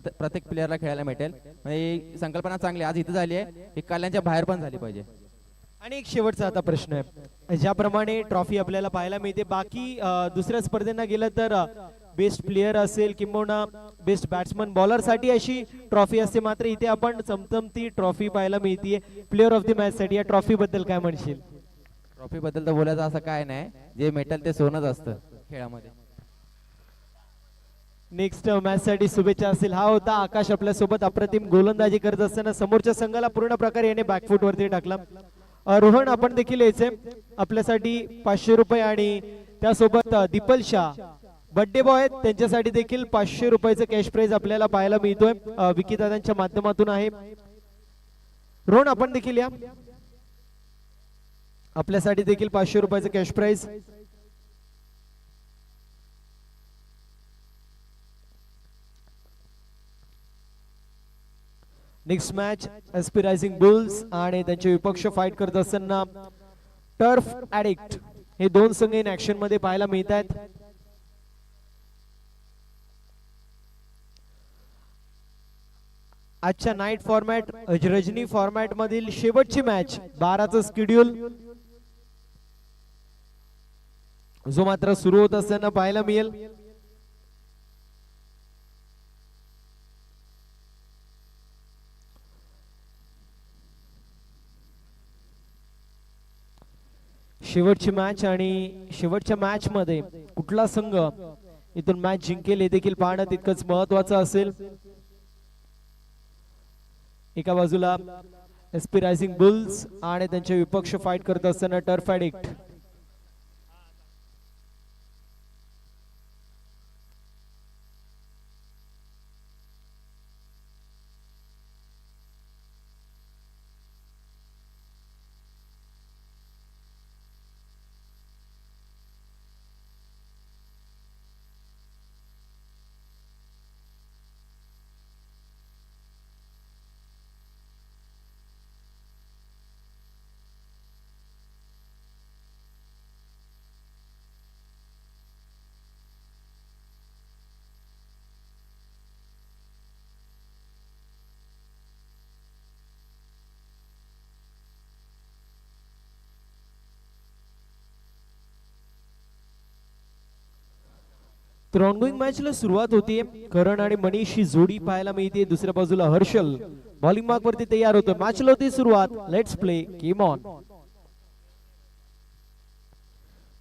प्रत्येक प्लेअरला खेळायला भेटेल. म्हणजे ही संकल्पना चांगली आज इथे झाली आहे, ही कल्याणच्या बाहेर पण झाली पाहिजे. आणि एक शेवटचा आता प्रश्न आहे, ज्याप्रमाणे ट्रॉफी आपल्याला पाहायला मिळते, बाकी दुसऱ्या स्पर्धेंना गेलं तर बेस्ट प्लेयर असेल किंवा बेस्ट बॅट्समन बॉलर साठी अशी ट्रॉफी असते, मात्र इथे आपण चमचमती ट्रॉफी पाहायला मिळते प्लेअर ऑफ द मॅच साठी. या ट्रॉफी बद्दल काय म्हणशील? ट्रॉफी बद्दल तर बोलायचं असं काय नाही, जे मेटल ते सोनच असतं खेळामध्ये. नेक्स्ट मॅच साठी शुभेच्छा असतील. हा होता आकाश आपल्या सोबत अप्रतिम गोलंदाजी करत असताना समोरच्या संघाला पूर्ण प्रकारे याने बॅकफूट वरती टाकला. रोहन आपण देखील यायचे आपल्यासाठी 500 रुपये आणि त्यासोबत दीपल शाह बर्थडे बॉय आहेत त्यांच्यासाठी देखील 500 रुपयाचं कॅश प्राइज आपल्याला पाहायला मिळतोय विकी दादांच्या माध्यमातून आहे. रोहन आपण देखील या, आपल्यासाठी देखील 500 रुपयाचं cash prize. Next match SP Rising Bulls आणि त्यांचे विपक्ष फाईट करत असताना टर्फ ऍडिक्ट हे दोन संघ इन ऍक्शन मध्ये पाहायला मिळत आहेत. आजच्या नाईट फॉर्मॅट रजनी फॉर्मॅट मधील शेवटची मॅच 12चं शेड्यूल जो मात्र सुरू होत असताना पाहायला मिळेल. शेवटची मॅच आणि शेवटच्या मॅच मध्ये कुठला संघ इथून मॅच जिंकेल हे देखील पाहणं तितकंच महत्वाचं असेल. एका बाजूला एसपी रायझिंग बुल्स आणि त्यांचे विपक्ष फाईट करत असताना टर्फ ऍडिक्ट. तर ऑनगोइंग मॅचला सुरुवात होती. करण आणि मनीष ही जोडी पाहायला मिळते. दुसऱ्या बाजूला हर्षल बॉलिंग मार्क वरती तयार होतो. मॅचला होती सुरुवात. Let's play game on.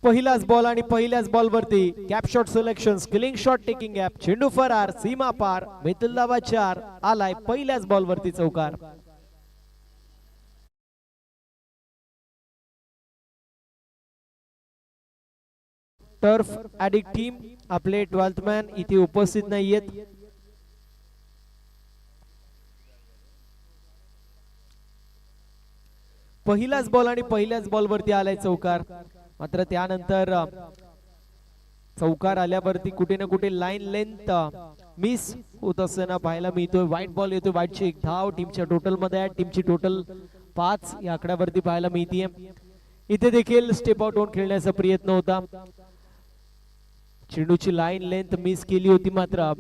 पहिलाच बॉल आणि पहिल्याच बॉल वरती cap shot selection, skilling shot taking gap, चेंडू फरार, सीमा पार, मितुल दावा 4 आलाय पहिल्याच बॉल वरती चौकार. टर्फ ऍडिक्ट टीम आपले 12th मॅन इथे उपस्थित नाहीयेत. पहिलाच बॉल आणि पहिल्याच बॉल वरती आलाय चौकार. मात्र त्यानंतर चौकार आल्यावरती कुठे ना कुठे लाईन लेंथ मिस होत असताना पाहायला मिळतोय. व्हाईट बॉल येतोय. व्हाईटची एक धाव टीमच्या टोटल मध्ये आहे. टीमची टोटल 5 या आकड्यावरती पाहायला मिळतीये. इथे देखील स्टेप आउट होऊन खेळण्याचा प्रयत्न होता. चेंडूची लाईन लेंथ मिस केली होती. मात्र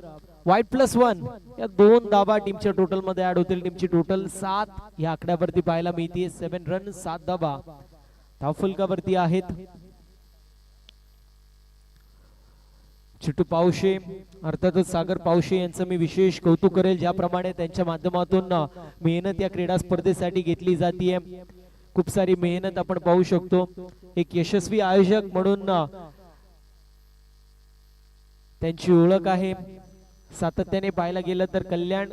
व्हाईट +1 या 2 धावा टीमच्या टोटल मध्ये ऍड होतील. टीमची टोटल 7 या आकड्यावरती पाहायला मिळते. 7 रन 7 धावा धावफलकावरती आहेत. चिट्टू पावशे अर्थातच सागर पावशे यांचं मी विशेष कौतुक करेल, ज्याप्रमाणे त्यांच्या माध्यमातून मेहनत या क्रीडा स्पर्धेसाठी घेतली जाते. खूप सारी मेहनत आपण पाहू शकतो. एक यशस्वी आयोजक म्हणून त्यांची ओळख आहे. सातत्याने पाहायला गेलं तर कल्याण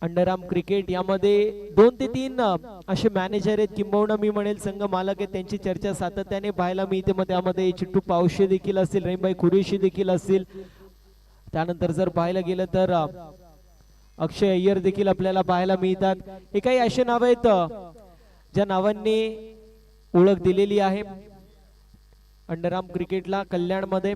अंडरआर्म क्रिकेट यामध्ये 2 ते 3 असे मॅनेजर आहेत किंबहुना मी म्हणेल संघ मालक आहेत, त्यांची चर्चा सातत्याने पाहायला मिळते. मग त्यामध्ये चिट्टू पावशे देखील असतील, रहीमभाई कुरेशी देखील असतील. त्यानंतर जर पाहायला गेलं तर अक्षय अय्यर देखील आपल्याला पाहायला मिळतात. हे काही असे नाव आहेत ज्या नावांनी ओळख दिलेली आहे अंडरआर्म क्रिकेटला कल्याण मध्ये.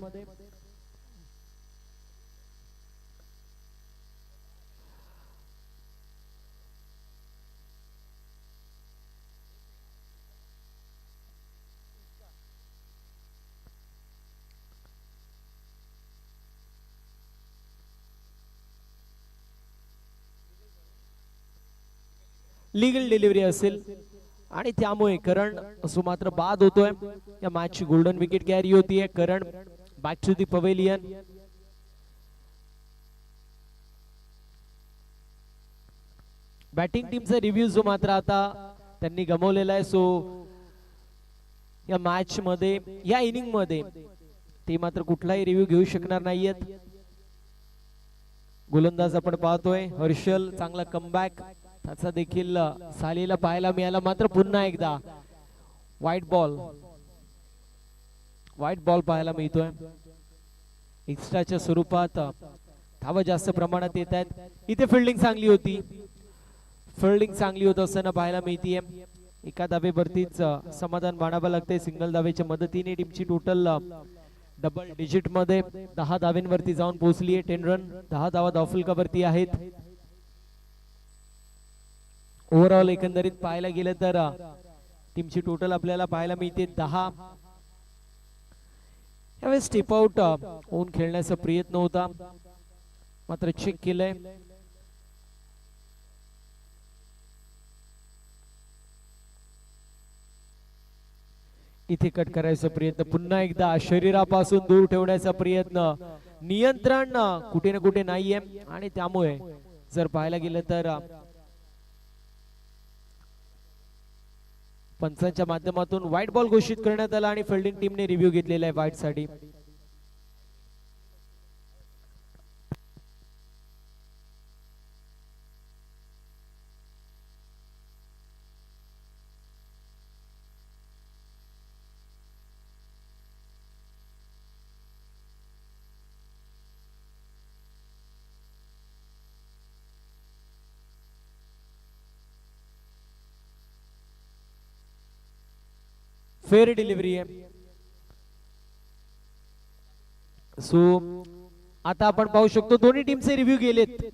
लिगल डिलिव्हरी असेल आणि त्यामुळे करण सुमात्र बाद होतोय. या मॅचची गोल्डन विकेट कॅरी होतीये. Karan back to the pavilion. Batting टीमचा रिव्ह्यू जो मात्र आता त्यांनी गमावलेला आहे. सो या मॅच मध्ये या इनिंग मध्ये ते मात्र कुठलाही रिव्ह्यू घेऊ शकणार नाहीयेत. गोलंदाज आपण पाहतोय हर्षल, चांगला कमबॅक त्याचा देखील सालीला पाहायला मिळाला. मात्र पुन्हा एकदा व्हाईट बॉल पाहायला मिळतोय. एक्स्ट्राच्या स्वरूपात धावा जास्त प्रमाणात येत आहेत. इथे फिल्डिंग चांगली होती. फिल्डिंग चांगली होत असताना पाहायला मिळतीये. एका धावेवरतीच समाधान मानावं लागतंय. सिंगल धावेच्या मदतीने टीमची टोटल डबल डिजिट मध्ये 10 धावेंवरती जाऊन पोहोचली आहे. 10 रन, 10 धावा धावफलकावरती आहेत. ओव्हरऑल एकंदरीत पाहायला गेलं तर टीमची टोटल आपल्याला पाहायला मिळते 10. यावेळेस स्टेप आउट होऊन खेळण्याचा प्रयत्न होता, मात्र चेक केलंय. इथे कट करायचा प्रयत्न, पुन्हा एकदा शरीरापासून दूर ठेवण्याचा प्रयत्न. नियंत्रण कुठे ना कुठे नाहीये आणि त्यामुळे जर पाहायला गेलं तर पंचांच्या माध्यमातून व्हाईट बॉल घोषित करण्यात आला आणि फिल्डिंग टीमने रिव्ह्यू घेतलेला आहे व्हाईट साठी. फेअर डिलिव्हरी आहे. सो आता आपण पाहू शकतो दोन्ही टीमचे रिव्ह्यू गेलेत.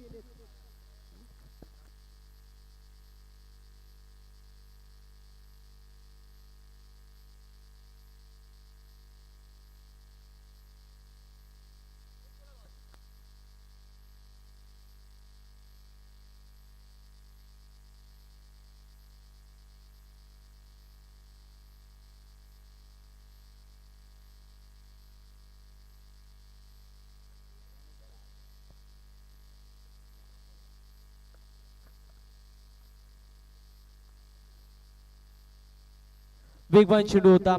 वेगवान चेंडू होता.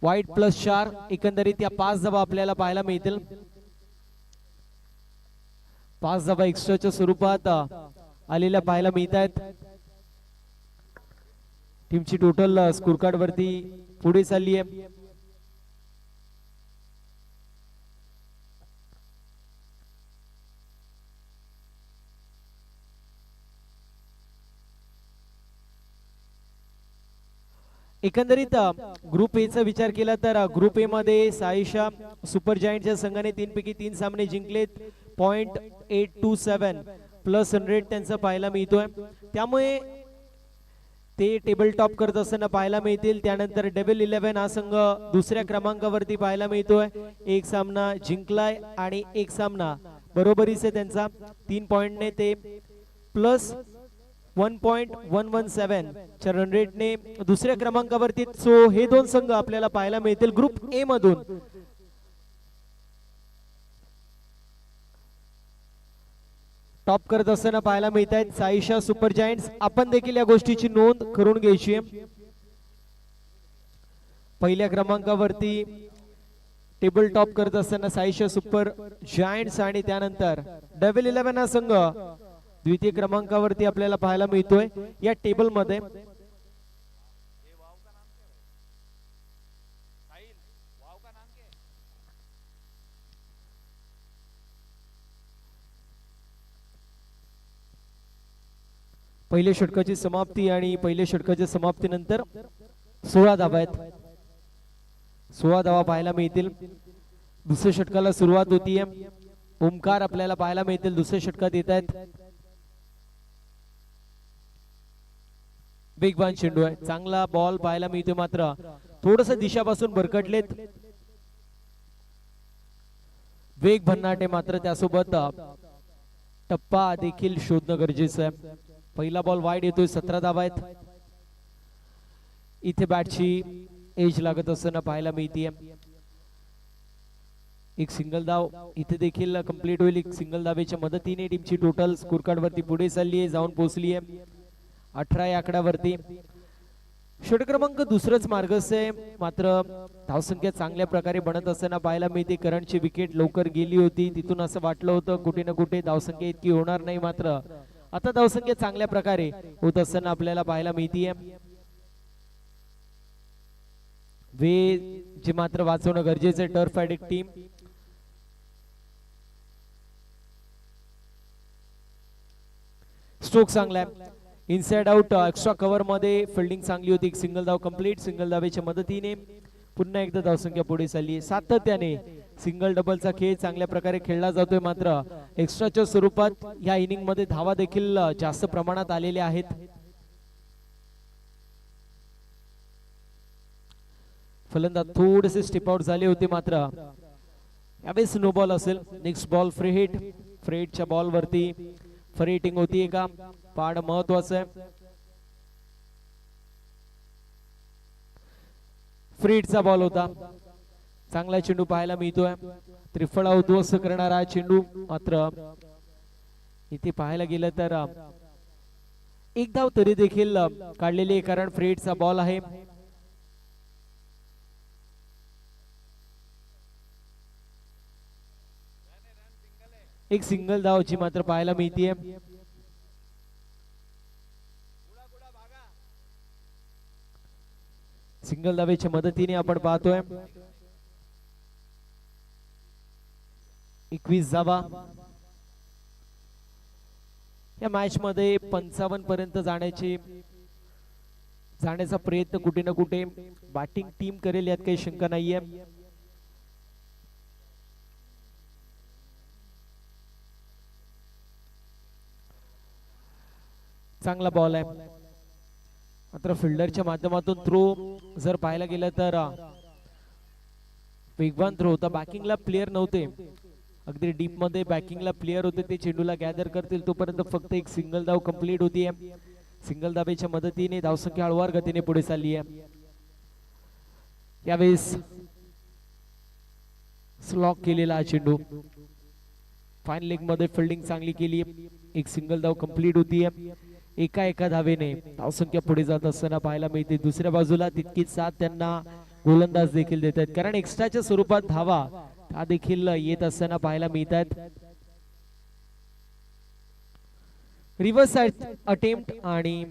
व्हाईट प्लस 4 एकंदरीत या 5 धावा आपल्याला पाहायला मिळतील. 5 धावा एक्स्ट्राच्या स्वरूपात आलेल्या पाहायला मिळत आहेत. टीमची टोटल स्कोर कार्ड वरती पुढे चालली आहे. एकंदरीत ग्रुप ए चा विचार केला तर ग्रुप ए मध्ये साईशा सुपर जायंटच्या संघाने 3 पैकी 3 सामने जिंकलेत. .827 प्लस 100 त्यांचा पाहायला मिळतोय, त्यामुळे ते टेबल टॉप करत असताना पाहायला मिळतील. त्यानंतर डेव्हिल 11 हा संघ दुसऱ्या क्रमांकावरती पाहायला मिळतोय. एक सामना जिंकलाय आणि एक सामना बरोबरीचे त्यांचा 3 पॉइंटने ते प्लस 1.117 च्या रन रेटने दुसऱ्या क्रमांकावरती. सो हे दोन संघ आपल्याला पाहायला मिळतील ग्रुप ए मधून. टॉप करत असताना पाहायला मिळत आहेत साईशा सुपर जायंट्स. आपण देखील या गोष्टीची नोंद करून घ्यायची आहे. पहिल्या क्रमांकावरती टेबल टॉप करत असताना साईशा सुपर जायंट्स आणि त्यानंतर डेव्हिल 11 हा संघ द्वितीय क्रमांकावरती आपल्याला पाहायला मिळतोय या टेबल मध्ये. पहिल्या षटकाची समाप्ती आणि पहिल्या षटकाच्या समाप्तीनंतर 16 धावा आहेत. 16 धावा पाहायला मिळतील. दुसऱ्या षटकाला सुरुवात होतीये. ओमकार आपल्याला पाहायला मिळतील दुसऱ्या षटकात येत आहेत. वेगवान चेंडू आहे, चांगला बॉल पाहायला मिळतो, मात्र थोडस दिशापासून भरकटलेत. वेग भन्नाट आहे, मात्र त्यासोबत टप्पा देखील शोधणं गरजेचं आहे. पहिला बॉल वाईड येतोय, 17 धावा आहेत. इथे बॅटची एज लागत असताना पाहायला मिळते. एक सिंगल धाव इथे देखील कंप्लीट होईल. एक सिंगल धावेच्या मदतीने टीमची टोटल स्कोर कार्ड वरती पुढे चालली आहे, जाऊन पोहोचली आहे 18 या आकड्यावरती. षट क्रमांक दुसरंच मार्गस्थ आहे, मात्र धावसंख्या चांगल्या प्रकारे बनत असताना पाहायला मिळते. करणची विकेट लवकर गेली होती, तिथून असं वाटलं होतं कुठे ना कुठे धावसंख्या इतकी होणार नाही, मात्र आता धावसंख्या चांगल्या प्रकारे होत असताना आपल्याला पाहायला मिळतीये. वे जे मात्र वाचवणं गरजेचं आहे. टर्फ ॲडिक्ट टीम स्ट्रोक चांगला आहे, इनसाइड आउट एक्स्ट्रा कव्हर मध्ये फिल्डिंग चांगली होती. एक सिंगल धाव कंप्लीट. सिंगल धावेच्या मदतीने पुन्हा एकदा धावसंख्या पुढे चालली. सातत्याने सिंगल डबलचा खेळ चांगल्या प्रकारे खेळला जातोय, मात्र एक्स्ट्राच्या स्वरूपात या इनिंग मध्ये धावा देखील जास्त प्रमाणात आलेल्या आहेत. फलंदाज थोडेसे स्टेप आउट झाले होते, मात्र यावेळेस नो बॉल असेल. Next ball free hit. Free हिटच्या बॉल वरती फ्री हिटिंग होतीये का, पाहणं महत्वाचं आहे. फ्री हिटचा बॉल होता, चांगला चेंडू पाहायला मिळतोय. त्रिफळा उद्ध्वस्त करणारा चेंडू, मात्र इथे पाहायला गेलं तर एक धाव तरी देखील काढलेली आहे, कारण फ्री हिटचा बॉल आहे. एक सिंगल धाव जी मात्र पाहायला मिळतीये. सिंगल धावेच्या मदतीने आपण पाहतोय 21 धावा. या मॅच मध्ये 55 पर्यंत जाण्याचा प्रयत्न कुठे ना कुठे बॅटिंग टीम करेल, यात काही शंका नाहीये. चांगला बॉल आहे, मात्र फिल्डरच्या माध्यमातून थ्रो जर पाहायला गेलं तर वेगवान थ्रो होता. बॅकिंगला प्लेयर नव्हते, अगदी डीप मध्ये बॅकिंगला प्लेयर होते, ते चेंडूला गॅदर करतील तोपर्यंत फक्त एक सिंगल धाव कंप्लीट होतीये. सिंगल धावेच्या मदतीने धावसंख्या हळूवार गतीने पुढे चालली आहे. यावेळेस स्लॉक केलेला हा चेंडू. फाईन लेग मध्ये फिल्डिंग चांगली केली, एक सिंगल धाव कंप्लीट होतीये. एका धावेने धावसंख्या पुढे जात असताना पाहायला मिळते. दुसऱ्या बाजूला तितकीच साथ त्यांना गोलंदाज देखील देतात, कारण एक्स्ट्राच्या स्वरूपात धावा हा देखील येत असताना पाहायला मिळतात. रिव्हर्स अटेम्प्ट आणि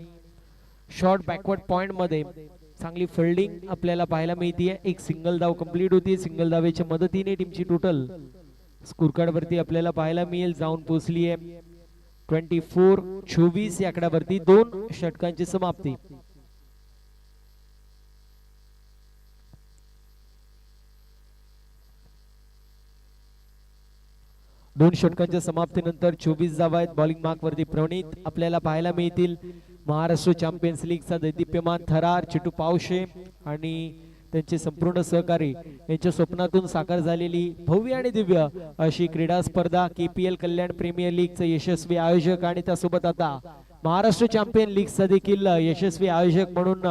शॉर्ट बॅकवर्ड पॉइंट मध्ये चांगली फिल्डिंग आपल्याला पाहायला मिळते. एक सिंगल धाव कंप्लीट होती. सिंगल धावेच्या मदतीने टीमची टोटल स्कोर कार्ड वरती आपल्याला पाहायला मिळेल, जाऊन पोहोचली आहे 24-24 या आकड्यावरती. 2 षटकांची समाप्ती. दोन षटकांच्या समाप्तीनंतर 24 धावा आहेत. बॉलिंग मार्क वरती प्रणीत आपल्याला पाहायला मिळतील. महाराष्ट्र चॅम्पियन्स लीगचा दैदिप्यमान थरार चिटू पावशे आणि त्यांचे संपूर्ण सहकारी यांच्या स्वप्नातून साकार झालेली भव्य आणि दिव्य अशी क्रीडा स्पर्धा KPL कल्याण प्रीमियर लीगचे यशस्वी आयोजक आणि त्यासोबत आता महाराष्ट्र चॅम्पियन लीगचा देखील यशस्वी आयोजक म्हणून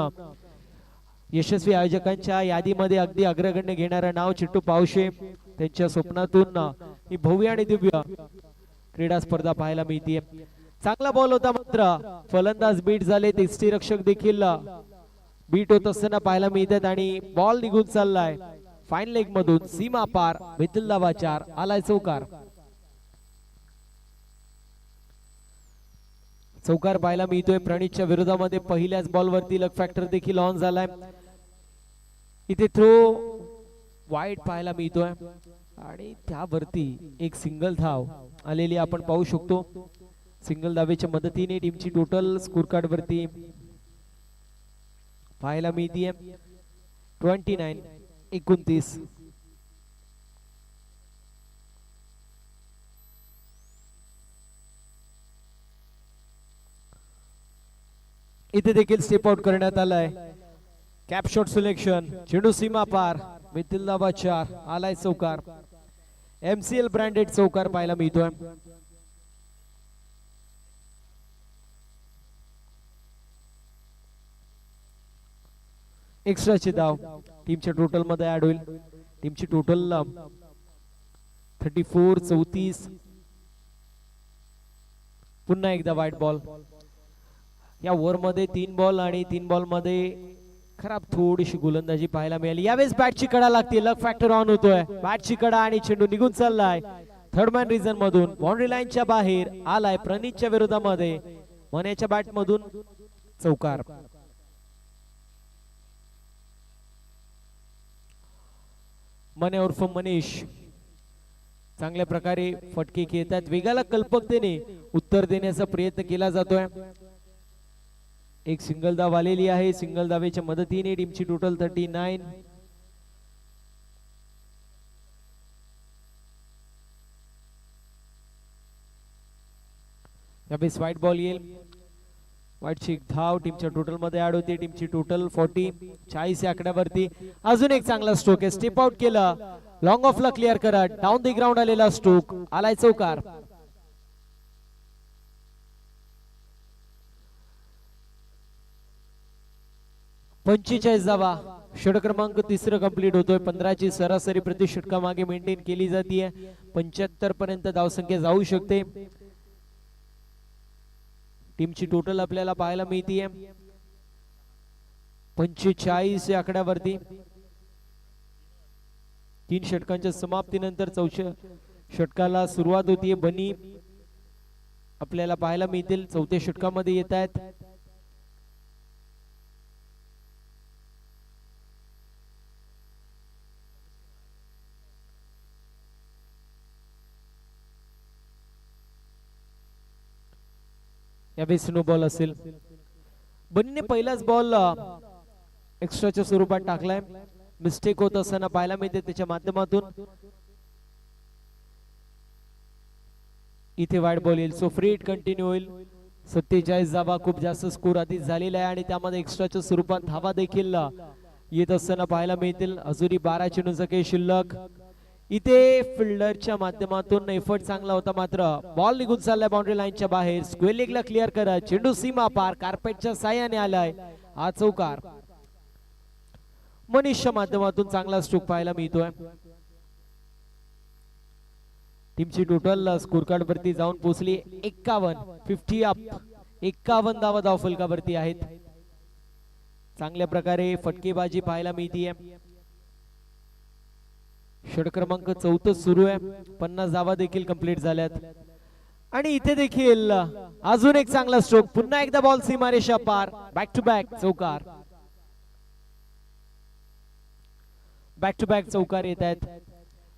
यशस्वी आयोजकांच्या यादीमध्ये अगदी अग्रगण्य घेणारं नाव चिट्टू पावशे. त्यांच्या स्वप्नातून ही भव्य आणि दिव्य क्रीडा स्पर्धा पाहायला मिळते. चांगला बॉल होता, मात्र फलंदाज बीट झाले, यष्टिरक्षक देखील बीट होत असताना पाहायला मिळतात आणि बॉल निघून चाललाय फाईन लेग मधून सीमा पार. मिथिल धावा 4, आलाय चौकार. चौकार पाहायला मिळतोय प्रणीतच्या विरोधामध्ये. पहिल्याच बॉल वरती लक फॅक्टर देखील ऑन झालाय. इथे थ्रो वाईड पाहायला मिळतोय आणि त्यावरती एक सिंगल धाव आलेली आपण पाहू शकतो. सिंगल धावेच्या मदतीने टीमची टोटल स्कोर कार्ड वरती पाहायला मिळतीये 29-29. इथे देखील स्टेप आउट करण्यात आलाय. कॅप शॉट सिलेक्शन, चेंडू सीमा पार. मिथिल धावा 4, आलाय चौकार. MCL ब्रँडेड चौकार पाहायला मिळतोय. एक्स्ट्राची धाव टीमच्या टोटल मध्ये ऍड होईल. टीमची टोटल 34-34. पुन्हा एकदा व्हाईट बॉल. या ओव्हर मध्ये 3 बॉल आणि 3 बॉल मध्ये खराब थोडीशी गोलंदाजी पाहायला मिळाली. यावेळेस बॅटची कडा लागते. लक फॅक्टर ऑन होतोय. बॅटची कडा आणि चेंडू निघून चाललाय थर्ड मॅन रिझन मधून. बाउंड्री लाईनच्या बाहेर आलाय प्रणीतच्या विरोधामध्ये. मनेच्या बॅट मधून चौकार. मने उर्फ मनीष चांगल्या प्रकारे फटके खेळतात. वेगाला कल्पकतेने उत्तर देण्याचा प्रयत्न केला जातोय. एक सिंगल धाव आलेली आहे. सिंगल धावेच्या मदतीने टीमची टोटल 39. यावेळेस व्हाईट बॉल येईल. व्हाईटची एक धाव टीमच्या टोटल मध्ये ऍड होते. टीमची टोटल 40 या आकड्यावरती. अजून एक चांगला स्ट्रोक आहे. स्टेप आउट केला. लॉंग ऑफला क्लिअर करत डाऊन द ग्राउंड आलेला स्ट्रोक. आलाय चौकार. पंचेचाळीस धावा. षटक क्रमांक तिसरं कंप्लीट होतोय. 15ची सरासरी प्रति षटका मागे मेंटेन केली जाते. 75 पर्यंत धावसंख्या जाऊ शकते. टीमची टोटल आपल्याला पाहायला मिळतीये 45 या आकड्यावरती. 3 षटकांच्या समाप्तीनंतर चौथ्या षटकाला सुरुवात होतीये. बनी आपल्याला पाहायला मिळतील. चौथ्या षटकामध्ये येत आहेत. यावेळी स्नो बॉल असेल. बनीने पहिलाच बॉल एक्स्ट्राच्या स्वरूपात टाकलाय. मिस्टेक होत असताना पाहायला मिळते त्याच्या माध्यमातून. इथे वाईट बॉल येईल. सो फ्री हिट कंटिन्यू होईल. 47 धावा. खूप जास्त स्कोर आधीच झालेला आहे आणि त्यामध्ये एक्स्ट्राच्या स्वरूपात धावा देखील येत असताना पाहायला मिळतील. अजूनही 12 चेंडूंचा खेळ शिल्लक. इथे फिल्डरच्या माध्यमातून एफर्ट चांगला होता मात्र बॉल निघून चाललाय बाउंड्री लाईनच्या बाहेर. स्क्वेअर लेगला क्लिअर करत चेंडू सीमा पार कार्पेटच्या साह्याने आलाय. हा चौकार. मनीषच्या माध्यमातून चांगला स्ट्रोक पाहायला मिळतोय. टीमची टोटल स्कोर कार्ड वरती जाऊन पोहोचली 51 अप. 51 धावा धावफलकावरती आहेत. चांगल्या प्रकारे फटकेबाजी पाहायला मिळतीये. षटक क्रमांक 14 सुरू आहे. 50 धावा देखील कंप्लीट झाल्यात आणि इथे देखील अजून एक चांगला स्ट्रोक. पुन्हा एकदा बॉल सीमारेषा पार. बॅक टू बॅक चौकार. बॅक टू बॅक चौकार येत आहेत.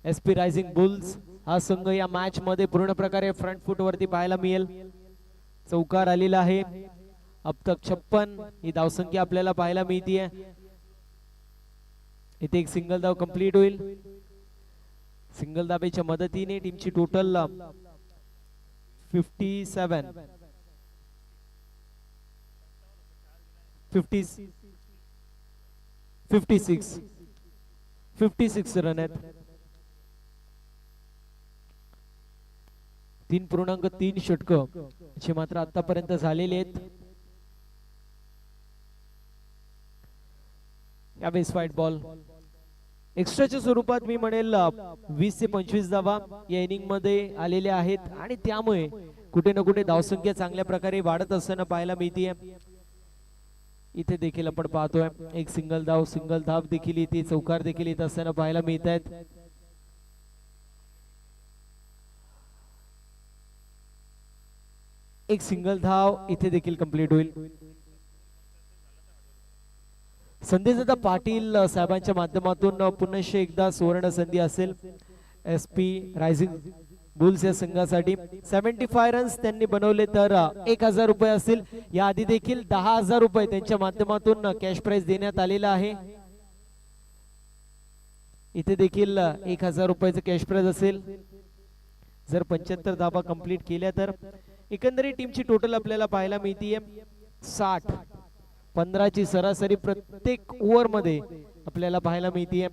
एसपी रायझिंग बुल्स हा संघ या मॅच मध्ये पूर्ण प्रकारे फ्रंट फुट वरती पाहायला मिळेल. चौकार आलेला आहे. अब तक 56 ही धावसंख्या आपल्याला पाहायला मिळतीये. इथे एक सिंगल धाव कंप्लीट होईल. सिंगल धावेच्या मदतीने टीमची टोटल 57 56 रन आहेत. 3.3 षटक जे मात्र आतापर्यंत झालेले आहेत. यावेळेस व्हाईट बॉल. एक्स्ट्राच्या स्वरूपात मी म्हणेल 20 ते 25 धावा या इनिंग मध्ये आलेल्या आहेत आणि त्यामुळे कुठे ना कुठे धावसंख्या चांगल्या प्रकारे वाढत असताना पाहायला मिळतीये. इथे देखील आपण पाहतोय एक सिंगल धाव देखील इथे चौकार देखील येत असताना पाहायला मिळत आहेत. एक सिंगल धाव इथे देखील कंप्लीट होईल. संदेशदा पाटील साहेबांच्या माध्यमातून पुन्हा एकदा सुवर्ण संधी असेल एसपी रायझिंग बुल्स या संघासाठी. 75 रन्स त्यांनी बनवले तर 1000 रुपये असतील. या आधी देखील 10,000 रुपये त्यांच्या माध्यमातून कॅश प्राइज देण्यात आलेला आहे. इथे देखील 1000 रुपयाचं कॅश प्राइज असेल जर 75 धावा कंप्लीट केल्या तर. एकंदरीत टीमची टोटल आपल्याला पाहायला मिळतीये 60. 15ची सरासरी प्रत्येक ओव्हर मध्ये आपल्याला पाहायला मिळतीये.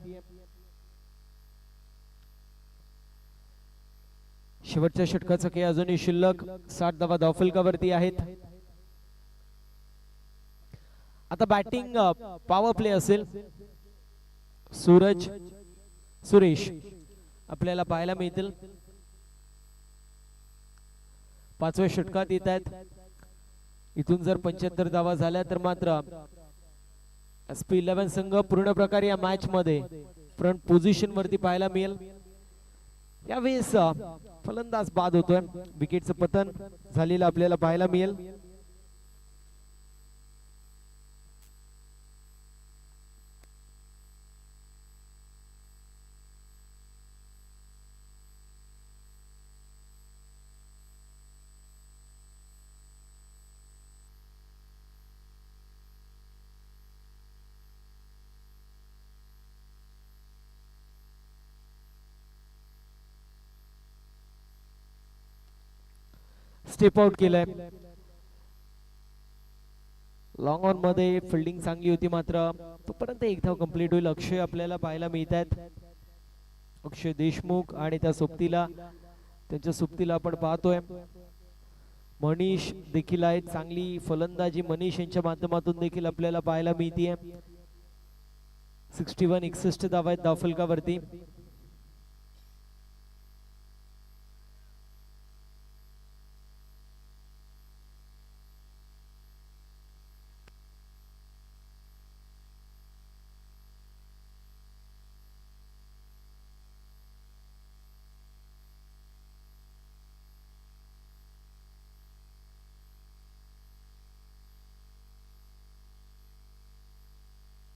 शेवटच्या षटकाचा खेळ अजूनही शिल्लक. 60 धावा धावफलकावरती आहेत. आता बॅटिंग पॉवर प्ले असेल. सूरज सुरेश आपल्याला पाहायला मिळतील. 5व्या षटकात येत आहेत. इथून जर 75 धावा झाल्या तर मात्र SP11 संघ पूर्ण प्रकारे या मॅच मध्ये फ्रंट पोझिशन वरती पाहायला मिळेल. यावेळेस फलंदाज बाद होतोय. विकेटचं पतन झालेलं आपल्याला पाहायला मिळेल. स्टेप आउट केलंय. लॉंग ऑन मध्ये फिल्डिंग चांगली होती मात्र तोपर्यंत एक धाव कंप्लीट होईल. अक्षय आपल्याला पाहायला मिळत आहेत. अक्षय देशमुख आणि त्या सोबतीला त्यांच्या सोबतीला आपण पाहतोय मनीष देखील आहेत. चांगली फलंदाजी मनीष यांच्या माध्यमातून देखील आपल्याला पाहायला मिळते. 61 61 धावा आहेत धावफलकावरती.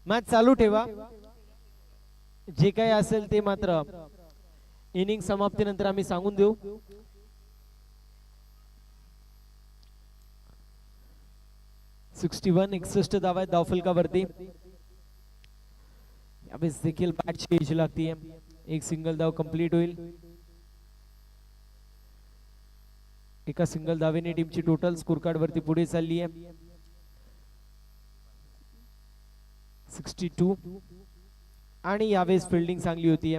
मॅच चालू ठेवा. जे काही असेल ते मात्र इनिंग समाप्तीनंतर आम्ही सांगून देऊ. वन 61 धावा आहेत धावफलकावरती. यावेळेस देखील बॅट चेंज लागतीये. एक सिंगल धाव कंप्लीट होईल. एका सिंगल धावेने टीमची टोटल स्कोर कार्ड वरती पुढे चालली आहे. 62 आणि यावेळेस फिल्डिंग चांगली होती.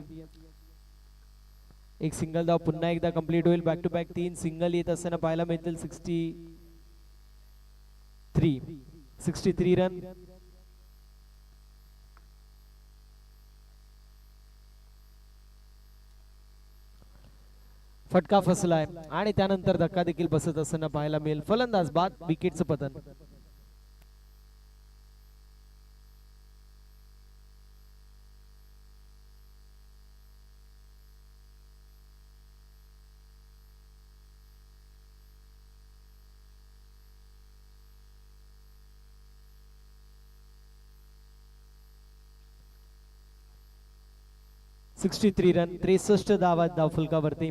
एक सिंगल धाव पुन्हा एकदा कंप्लीट होईल. बॅक टू बॅक 3 सिंगल येत असताना पाहायला मिळतील. 63 रन. फटका फसलाय आणि त्यानंतर धक्का देखील बसत असताना पाहायला मिळेल. फलंदाज बाद. विकेटचं पतन. रन 63 धावा धावफलकावरती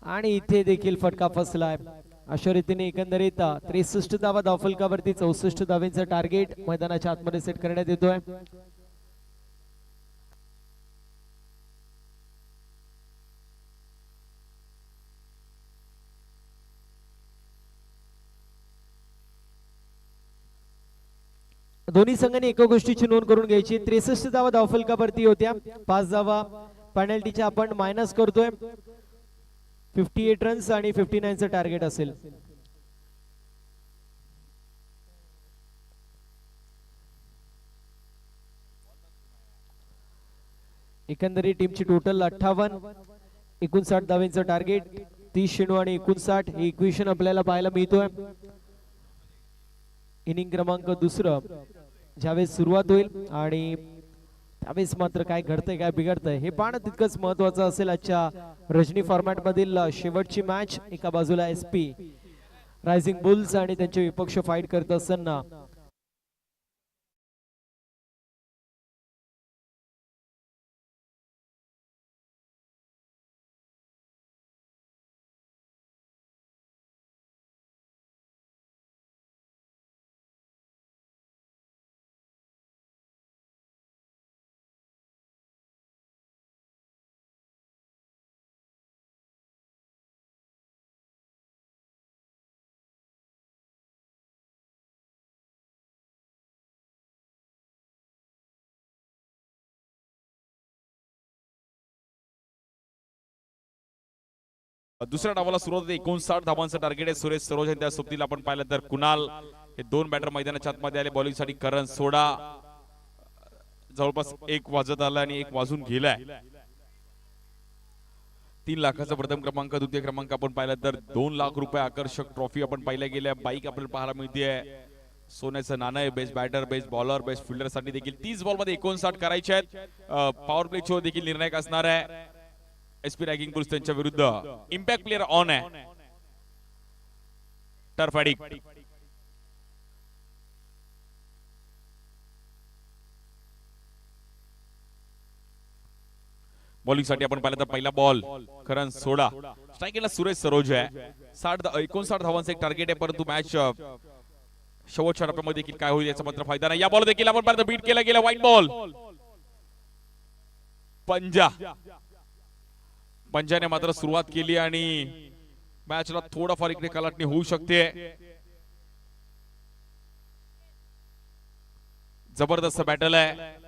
आणि इथे देखील फटका फसलाय. अशा रीतीने एकंदरीत 63 धावा धावफलकावरती 64 धावेचं टार्गेट मैदानाच्या आतमध्ये सेट करण्यात येतोय. दोन्ही संघांनी एका गोष्टीची नोंद करून घ्यायची. 63 धावा धावफलकावरती होत्या. 5 धावा पेनल्टीच्या आपण मायनस करतोय. 58 रन्स आणि 59चं टार्गेट असेल. एकंदरीत टीमची टोटल 58, 59 धावेचं टार्गेट. 30 चेंडू आणि 59 हे इक्वेशन आपल्याला पाहायला मिळतोय. इनिंग क्रमांक दुसरं ज्यावेळेस सुरुवात होईल आणि त्यावेळेस मात्र काय घडतंय काय बिघडतंय हे पाहणं तितकंच महत्वाचं असेल. आजच्या रजनी फॉर्मॅट मधील शेवटची मॅच. एका बाजूला SP रायझिंग बुल्स आणि त्यांचे विपक्ष फाईट करत असताना दुसऱ्या डावाला सुरुवात 59 धावांचं टार्गेट आहे. सुरेश सरोज त्या सोबतीला आपण पाहिलं तर कुणाल हे दोन बॅटर मैदानाच्या आतमध्ये आले बॉलिंग साठी. करण सोडा जवळपास 1 वाजत आला आणि 1 वाजून गेलाय. 3 लाखाचा प्रथम क्रमांक, द्वितीय क्रमांक आपण पाहिला तर 2 लाख रुपये आकर्षक ट्रॉफी आपण पाहिल्या गेल्या. बाईक आपल्याला पाहायला मिळते. सोन्याचं नाणं आहे. Best batter, best bowler, best fielder साठी देखील 30 बॉल मध्ये 59 करायचे आहेत. पॉवर प्ले चे देखील निर्णायक असणार आहे. एसपी रॅगिंग बुल्स त्यांच्या विरुद्ध इम्पॅक्ट प्लेअर ऑन आहे. टर्फ ॲडिक बॉलिंग साठी आपण पाहिलं तर पहिला बॉल करण सोडा. स्ट्राईकला सुरेश सरोज आहे. 59 धावांचं एक टार्गेट आहे, परंतु मॅच शेवटच्या टप्प्यामध्ये देखील काय होईल याचा मात्र फायदा नाही. या बॉल देखील आपण पाहिलं बीट केला गेला. वाईट बॉल. पंजाने मात्र सुरुवात केली आणि मॅचला थोडाफार इकडे कलाटणी होऊ शकते. जबरदस्त बॅटल आहे.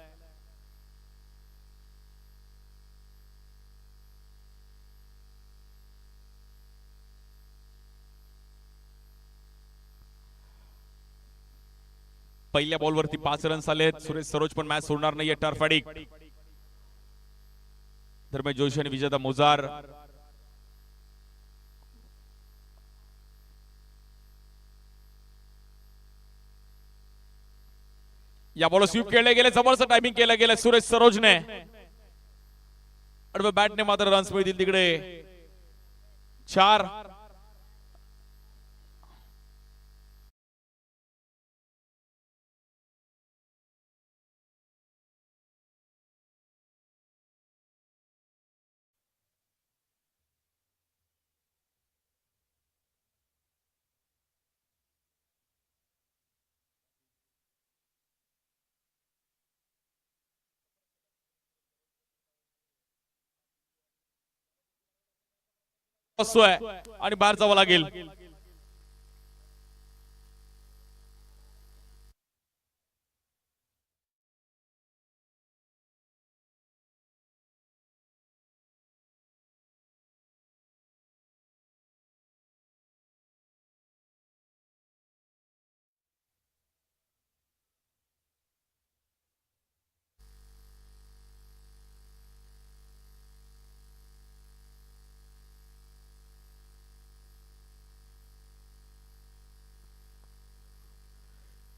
पहिल्या बॉलवरती 5 रन्स आलेत. सुरेश सरोज पण मॅच सोडणार नाहीये. टर्फ ॲडिक धर्मेश जोशी आणि विजेता मोजार. या बॉल स्वीप केले गेले. जबरदस्त टायमिंग केलं गेलं सुरेश सरोजने. आडव्या बॅटने मात्र रन्स मिळतील तिकडे 4. आणि बाहेर जावं लागेल.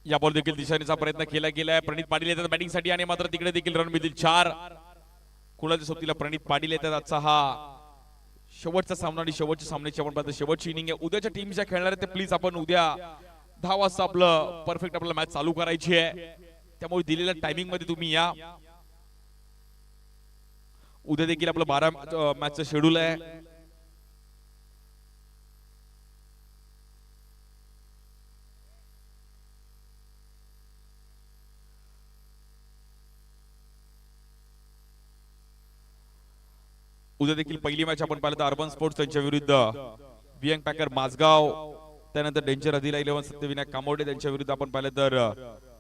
या बॉल देखील दिशेचा प्रयत्न केला गेलाय. प्रणित पाटील येतात बॅटिंग साठी आणि मात्र तिकडे देखील रन मिळतील 4. कुणाच्या सोबतीला प्रणित पाटील येतात. आजचा हा शेवटचा सामना आणि शेवटच्या सामन्याची आपण पाहतो शेवटची इनिंग आहे. उद्याच्या टीम ज्या खेळणार आहेत ते प्लीज आपण उद्या 10 वाजता आपलं परफेक्ट आपल्याला मॅच चालू करायची आहे. त्यामुळे दिलेल्या टायमिंग मध्ये तुम्ही या. उद्या देखील आपलं 12 मॅचचं शेड्यूल आहे. उद्या देखील पहिली मॅच आपण पाहिलं तर अर्बन स्पोर्ट्स त्यांच्या विरुद्ध वियंग पॅकर माझगाव. त्यानंतर डेंजर अधिला 11 सत्यविनायक कामोडे त्यांच्या विरुद्ध आपण पाहिलं तर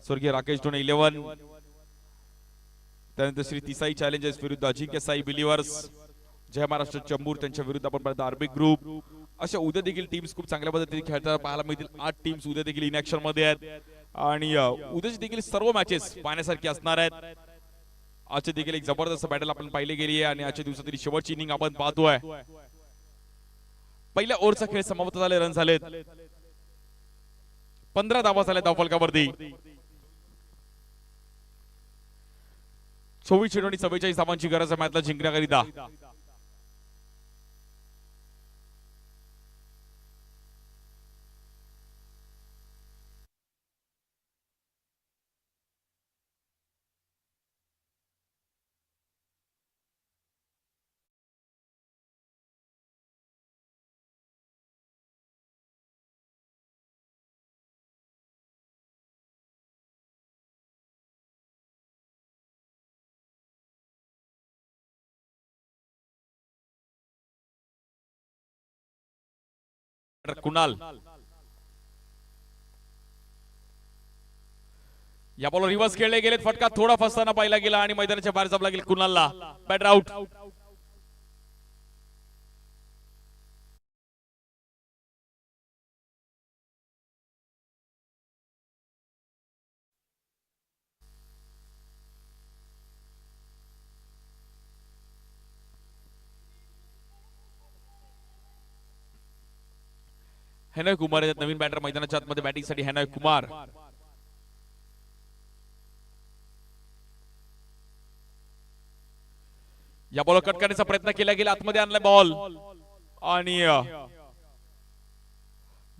स्वर्गीय राकेश डोणे 11. त्यानंतर श्री तिसाई चॅलेंजर्स विरुद्ध अजिंक्य साई बिलिव्हर्स. जय महाराष्ट्र चंबूर त्यांच्या विरुद्ध आपण पाहिलं आरबी ग्रुप. अशा उद्या देखील टीम्स खूप चांगल्या पद्धतीने खेळताना पाहायला मिळतील. 8 टीम्स उद्या देखील इन ऍक्शन मध्ये आहेत आणि उद्याची देखील सर्व मॅचेस पाहण्यासारखी असणार आहेत. आजची देखील एक जबरदस्त बॅटल आपण पाहिली गेली आहे आणि आजच्या दिवसातील शेवटची इनिंग आपण पाहतोय. पहिल्या ओव्हरचा खेळ समाप्त झाले. रन झालेत 15 धावा झाल्या धावफलकावरती. 24 चेंडू आणि 44 धावांची गरज आहे मॅचला जिंकण्याकरिता. कुणाल या बॉल रिव्हर्स खेळले गेलेत. फटका थोडा फसताना पाहिला गेला आणि मैदानाच्या बाहेर जावं लागेल कुणालला. Batter out. हॅनॉय कुमार आहेत नवीन बॅटर मैदानाच्या आतमध्ये बॅटिंगसाठी हॅनॉय कुमार. या बॉल कट करण्याचा प्रयत्न केला गेला आतमध्ये आणलाय बॉल आणि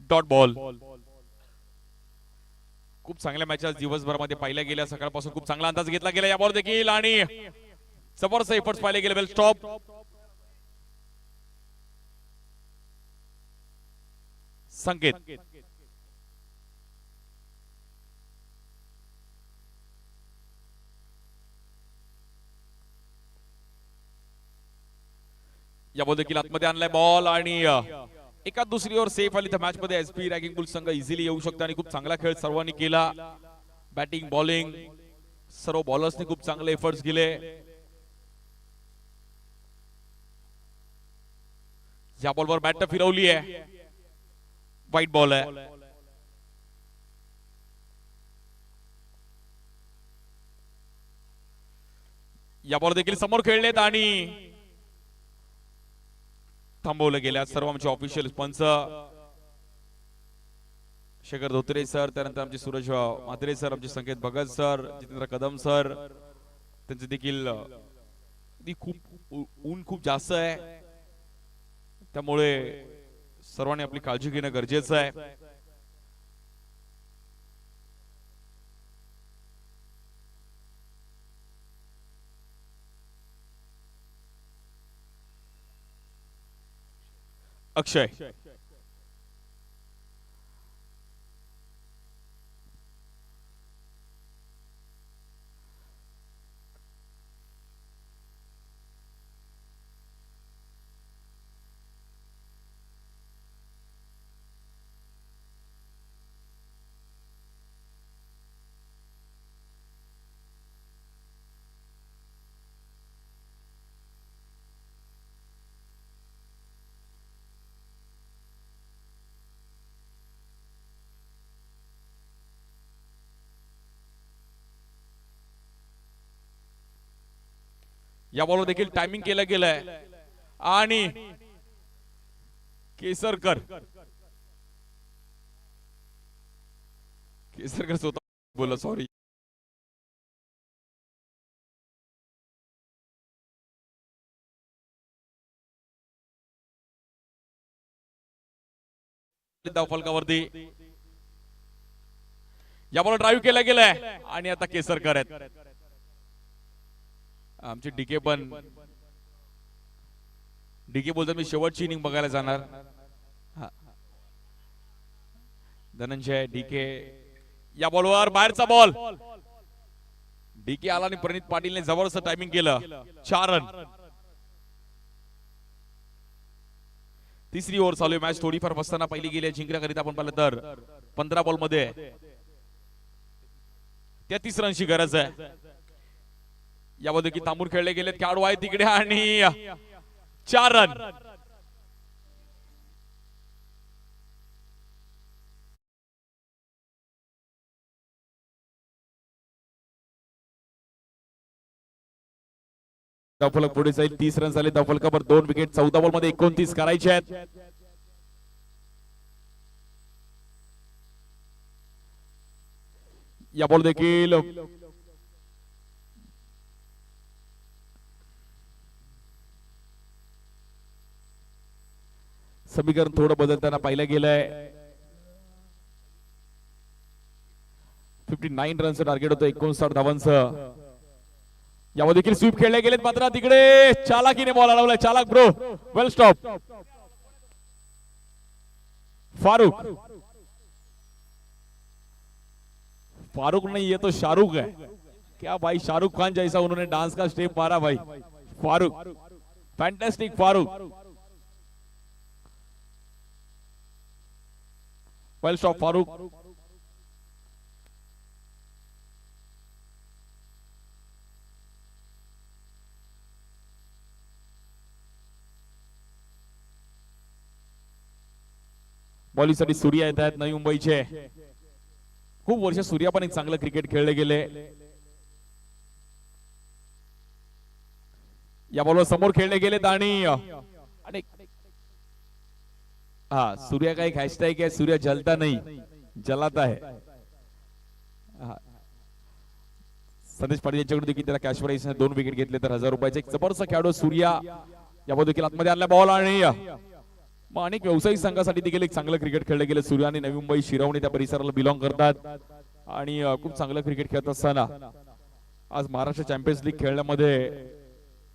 डॉट बॉल. खूप चांगल्या मॅचेस दिवसभरामध्ये पाहिल्या गेल्या सकाळपासून खूप चांगला अंदाज घेतला गेला या बॉल देखील आणि जबरदस्त एफर्ट्स पाहिले गेले. वेल स्टॉप. संकेत या बॉल देखील आतमध्ये आणलाय बॉल आणि एका दुसरी ओव्हर सेफ आली तर मॅच मध्ये एसपी रॅगिंग बुल संघ इझिली येऊ शकतो आणि खूप चांगला खेळ सर्वांनी केला. बॅटिंग बॉलिंग सर्व बॉलर्सने खूप चांगले एफर्ट्स केले. या बॉलवर बॅट फिरवली आहे. वाईट बॉल आहे. या बॉल देखील समोर खेळलेत आणि थांबवलं गेल्या सर्व आमचे ऑफिशियल पंच शेखर धोत्रे सर, त्यानंतर आमचे सूरज म्हात्रे सर, आमचे संकेत भगत सर, जितेंद्र कदम सर, त्यांचे देखील खूप ऊन खूप जास्त आहे त्यामुळे सर्वांनी आपली काळजी घेणं गरजेचं आहे. अक्षय या बॉलवर देखील टायमिंग केलं गेलंय आणि केसरकर स्वतः बोला सॉरी. फलकावरती या बॉल ड्राईव्ह केला गेलाय आणि आता केसरकर आहेत. आमचे डीके बोलतात मी शेवटची इनिंग बघायला जाणार. धनंजय डीके या बॉलवर बाहेरचा बॉल. डीके आला आणि प्रणित पाटीलने जबरदस्त टायमिंग केलं. 4 रन. तिसरी ओव्हर चालू आहे. मॅच थोडीफार बसताना पहिली गेली जिंकण्याकरिता आपण पाहिलं तर 15 बॉल मध्ये 33 रनची गरज आहे. यामध्ये की तांबूर खेळले गेलेत खेळाडू आहेत तिकडे आणि 4 रन. धावफलक पुढे जाईल. 30 रन झाले धावफलकावर 2 विकेट. 14 बॉल मध्ये 29 करायचे आहेत. या बॉल देखील समीकरण थोडं बदलताना पाहिलं गेलंय. 59 रनचं टार्गेट होतं 59 धावांचं. यामध्ये देखील स्वीप खेळले गेलेत मात्र तिकडे चालाकीने बॉल अडवलाय. चालाक ब्रो. वेल स्टॉप. फारूक नहीं ये तो शाहरुख है क्या भाई. शाहरुख खान जैसा उन्होंने डांस का स्टेप मारा भाई. फारूक फैंटास्टिक. फारूक वेल स्टॉप. फारूक बॉलिंगसाठी सूर्या येत आहेत नवी मुंबईचे. खूप वर्ष सूर्या पण एक चांगलं क्रिकेट खेळले गेले. या बॉलवर समोर खेळले गेलेत आणि हाँ सूर्या का एक हैशटैग है, सूर्य जलता नहीं जलाता है. हा. संदेश पाटील यांच्याकडून देखील त्याला कॅश प्राइस 2 विकेट घेतले तर 1000 रुपयाचे एक जबरदस्त खेळाडू सूर्या यामध्ये देखील आतमध्ये आणला बॉल आणि मग अनेक व्यावसायिक संघासाठी देखील एक चांगलं क्रिकेट खेळलं गेलं. सूर्या आणि नवी मुंबई शिरवणी त्या परिसराला बिलॉंग करतात आणि खूप चांगलं क्रिकेट खेळत असताना आज महाराष्ट्र चॅम्पियन्स लीग खेळण्यामध्ये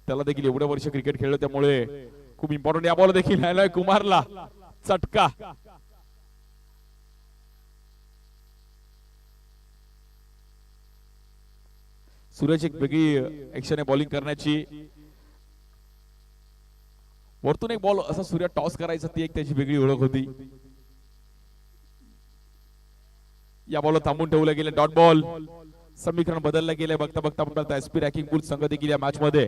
त्याला देखील एवढे वर्ष क्रिकेट खेळलं त्यामुळे खूप इम्पॉर्टंट. या बॉल देखील हॅनॉय कुमारला चटका. सूर्याची एक वेगळी ऍक्शन आहे बॉलिंग करण्याची. वरतून एक बॉल असा सूर्य टॉस करायचा ती एक त्याची वेगळी ओळख होती. या बॉल थांबून ठेवलं गेलं डॉट बॉल. समीकरण बदललं गेलं बघता बघता बघता एसपी रॅकिंग बुल संघ देखील या मॅच मध्ये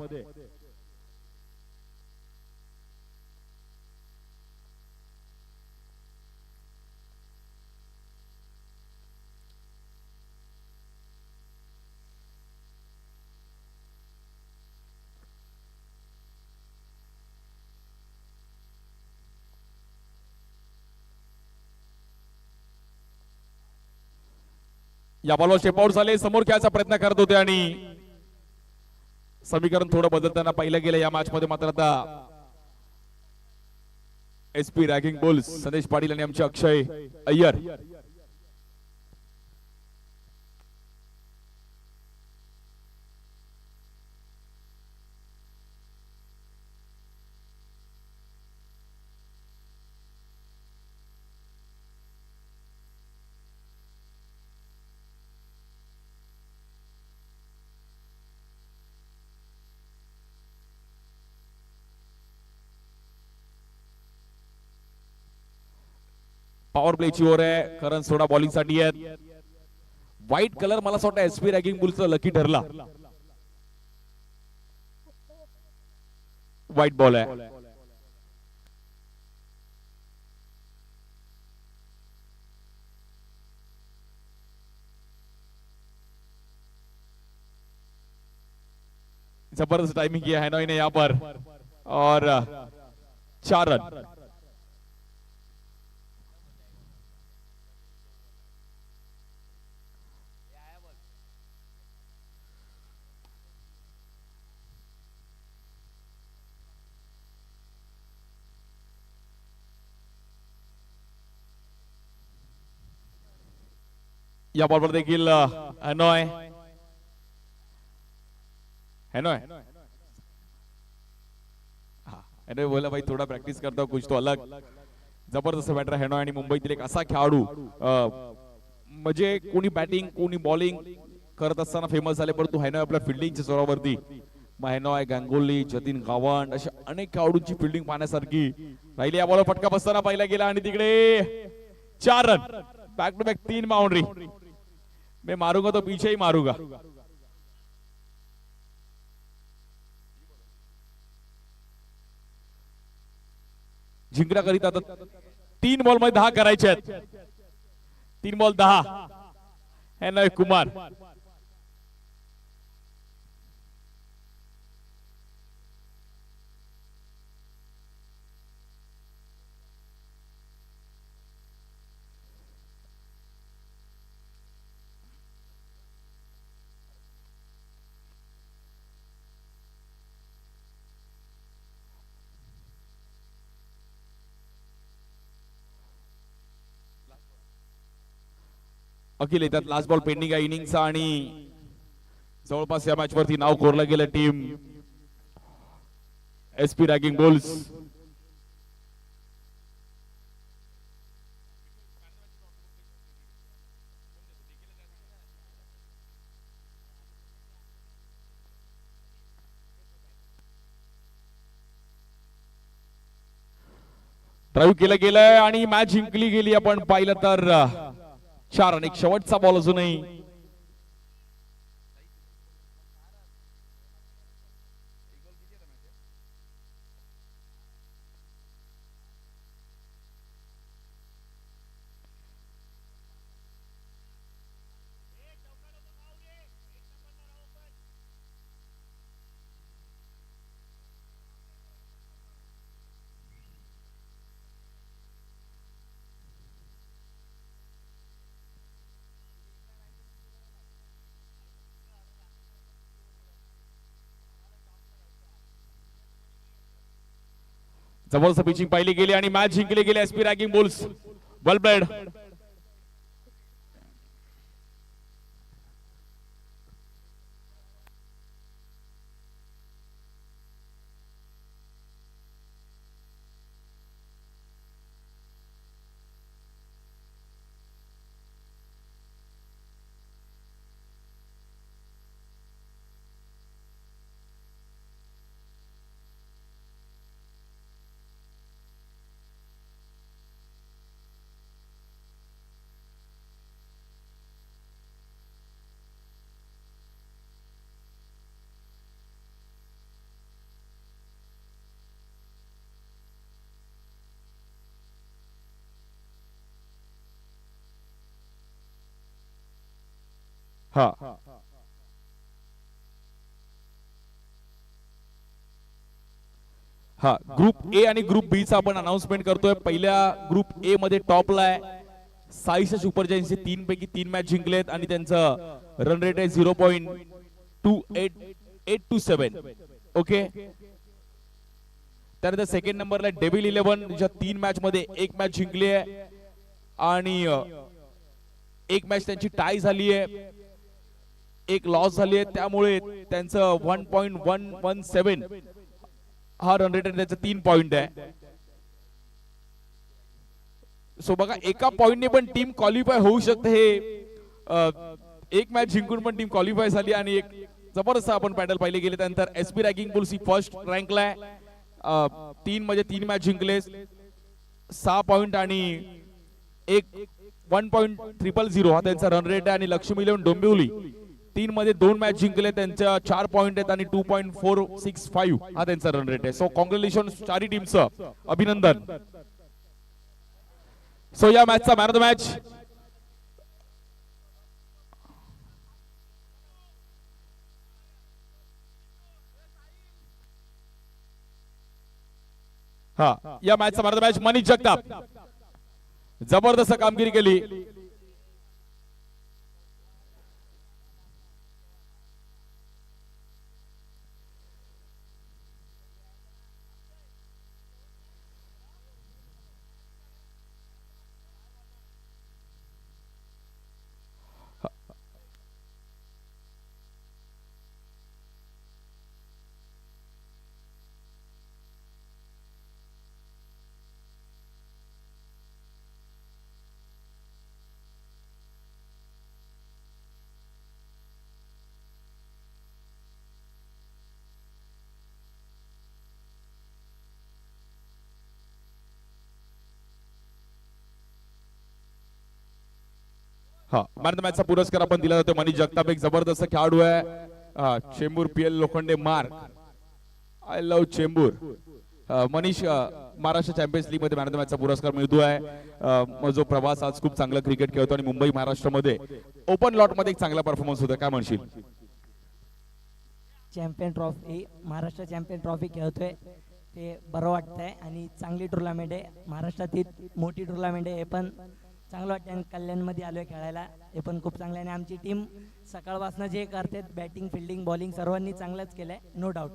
या बॉलवर स्टेप आउट झाले. समोर खेळायचा प्रयत्न करत होते आणि समीकरण थोडं बदलताना पाहिलं गेलं या मॅच मध्ये. मात्र आता एसपी रॅगिंग बुल्स संदेश पाटील आणि आमचे अक्षय अय्यर पॉवर प्लेची ओव्हर आहे. करण सोडा बॉलिंग साठी आहेत. व्हाईट कलर मला असं वाटतं एसपी रॅगिंग बुल्सचा लकी ठरला. व्हाईट बॉल आहे. जबरदस्त टाइमिंग किया हैनॉय ने यहाँ पर और 4 रन. या बॉलवर देखील हॅनॉय हॅनॉय हॅनॉय बोला भाई थोडा प्रॅक्टिस करता कुछ तो अलग. जबरदस्त बॅटर हॅनॉय आणि मुंबईतील एक असा खेळाडू म्हणजे कोणी बॅटिंग कोणी बॉलिंग करत असताना फेमस झाले परंतु हॅनॉय आपल्या फिल्डिंगच्या जोरावरती हॅनॉय गांगुली जतीन गावंड अशा अनेक खेळाडूंची फिल्डिंग पाहण्यासारखी राहिली. या बॉलवर फटका बसताना पाहिला गेला आणि तिकडे 4 run. Back to back 3 boundary. मैं मारूंगा तो पीछे ही मारूंगा. जिंकण्याकरिता 3 बॉल मध्ये 10 करायचे आहेत. 3 बॉल 10. हॅनॉय कुमार अखिल येतात. लास्ट बॉल पेंडिंग आहे इनिंगचा आणि जवळपास या मॅच वरती नाव कोरलं गेलं team SP ragging bulls. Drive केलं गेलंय आणि मॅच जिंकली गेली. आपण पाहिलं तर 4 रन. एक शेवटचा बॉल अजूनही जबरदस्त पिचिंग पाहिली गेली आणि मॅच जिंकली गेली एसपी रॅगिंग बुल्स. वेल प्लेड. हा हा ग्रुप ए आणि ग्रुप बी चा आपण अनाउन्समेंट करतोय. पहिल्या ग्रुप ए मध्ये टॉपला आहे साईशा सुपर जायंट्सचे 3 पैकी 3 मॅच जिंकलेत आणि त्यांचं रन रेट आहे 0.2827. ओके. त्यानंतर सेकंड नंबरला डेव्हिल 11 ज्या 3 मॅच मध्ये 1 मॅच जिंकली आहे आणि 1 मॅच त्यांची टाय झाली आहे, 1 लॉस झाली आहे, त्यामुळे त्यांचं 1.117 हा रन रेट आणि त्याचं 3 पॉइंट आहे. सो बघा एका पॉइंटने पण टीम क्वालिफाय होऊ शकते. हे 1 मॅच जिंकून पण टीम क्वालिफाय झाली आणि एक जबरदस्त आपण पॅडल पाहिले गेले. त्यानंतर एसपी रॅगिंग बुल्स ही फर्स्ट रँकला आहे. 3 मध्ये 3 मॅच जिंकले, 6 पॉइंट आणि 1.000 हा त्यांचा रन रेट आहे. आणि लक्ष्मी इलेव्हन डोंबिवली 3 मध्ये 2 मॅच जिंकले, त्यांच्या 4 पॉइंट आहेत आणि 2.465 हा त्यांचा रन रेट आहे. सो कॉंग्रॅच्युलेशन चारही टीमचं अभिनंदन. सो या मॅचचा मॅन ऑफ द मॅच या मॅचचा man of the match Manish Jagtap. जबरदस्त कामगिरी केली. मॅन ऑफ द मॅचचा पुरस्कार आपण दिला जातो मनीष जगताप. एक जबरदस्त खेळाडू आहे. Chembur PL Lokhande mark. I love Chembur. Manish Maharashtra champions league मध्ये मॅन ऑफ द मॅचचा पुरस्कार मिळतोय. जो प्रवास आज खूप चांगला क्रिकेट खेळतो आणि मुंबई महाराष्ट्रामध्ये ओपन लॉट मध्ये एक चांगला परफॉर्मन्स होता. काय म्हणशील? Champion trophy, Maharashtra champion trophy खेळतोय ते बरं वाटतंय आणि चांगली टुर्नामेंट आहे. महाराष्ट्रातील मोठी टुर्नामेंट आहे, हे पण चांगलं वाटतं. आणि कल्याणमध्ये आलोय खेळायला, हे पण खूप चांगलं आहे. आणि आमची टीम सकाळपासून जे करते बॅटिंग फिल्डिंग बॉलिंग सर्वांनी चांगलंच केलंय, नो डाऊट.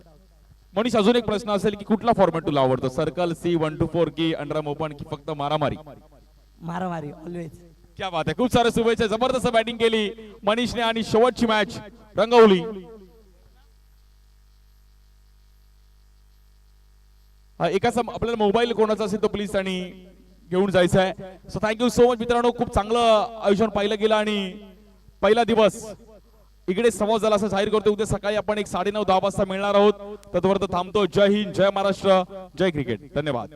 मनीष अजून एक प्रश्न असेल की कुठला फॉर्मॅट तुला आवडतो? सर्कल, सी, 1 to 4 की अंडरआर्म ओपन की फक्त मारामारी? मारामारी ऑलवेज. क्या बात आहे. खूप सारे शुभेच्छा. जबरदस्त बॅटिंग केली मनीषने आणि शेवटची मॅच रंगवली. एका आपल्याला मोबाईल कोणाचा असेल तो प्लीज आणि घेऊन जायचं आहे. सो थँक्यू सो मच मित्रांनो. खूप चांगलं आयोजन पाहिलं गेलं आणि पहिला दिवस इकडे समाप्त झाला असं जाहीर करतो. उद्या सकाळी आपण एक 9:30-10 वाजता मिळणार आहोत. तोपर्यंत थांबतो. जय हिंद, जय महाराष्ट्र, जय क्रिकेट. धन्यवाद.